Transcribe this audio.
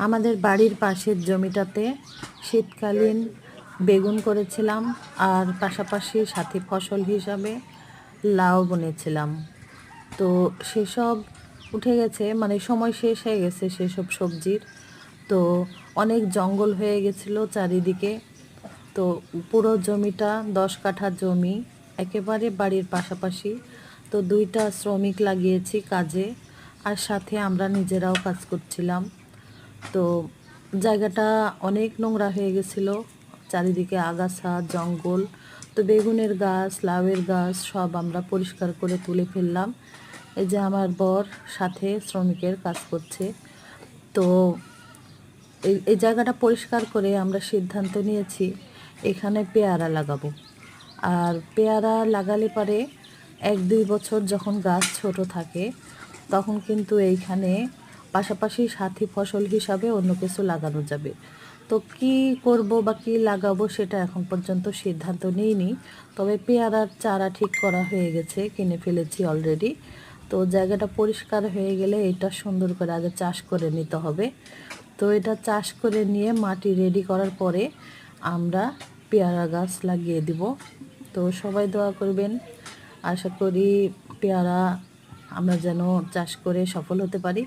আমাদের বাড়ির পাশের জমিটাতে শীতকালীন বেগুন করেছিলাম, আর পাশাপাশি সাথী ফসল হিসাবে লাউ বুনেছিলাম। তো সেসব উঠে গেছে, মানে সময় শেষ হয়ে গেছে সেসব সবজির। তো অনেক জঙ্গল হয়ে গেছিলো চারিদিকে। তো পুরো জমিটা 10 কাঠা জমি, একেবারে বাড়ির পাশাপাশি। তো 2টা শ্রমিক লাগিয়েছি কাজে, আর সাথে আমরা নিজেরাও কাজ করছিলাম। তো জায়গাটা অনেক নোংরা হয়ে গেছিলো, চারিদিকে আগাছা জঙ্গল। তো বেগুনের গাছ, লাউয়ের গাছ সব আমরা পরিষ্কার করে তুলে ফেললাম। এই যে আমার বর সাথে শ্রমিকের কাজ করছে। তো এই জায়গাটা পরিষ্কার করে আমরা সিদ্ধান্ত নিয়েছি এখানে পেয়ারা লাগাবো। আর পেয়ারা লাগালে পরে 1-2 বছর যখন গাছ ছোট থাকে তখন কিন্তু এইখানে পাশাপাশি সাথী ফসল হিসাবে অন্য কিছু লাগানো যাবে। তো কি করব বা কি লাগাবো সেটা এখন পর্যন্ত সিদ্ধান্ত নিইনি। তবে পেয়ারার চারা ঠিক করা হয়ে গেছে, কিনে ফেলেছি অলরেডি। তো জায়গাটা পরিষ্কার হয়ে গেলে এটা সুন্দর করে আগে চাষ করে নিতে হবে। তো এটা চাষ করে নিয়ে মাটি রেডি করার পরে আমরা পেয়ারা গাছ লাগিয়ে দিব। তো সবাই দোয়া করবেন, আশা করি পেয়ারা আমরা যেন চাষ করে সফল হতে পারি।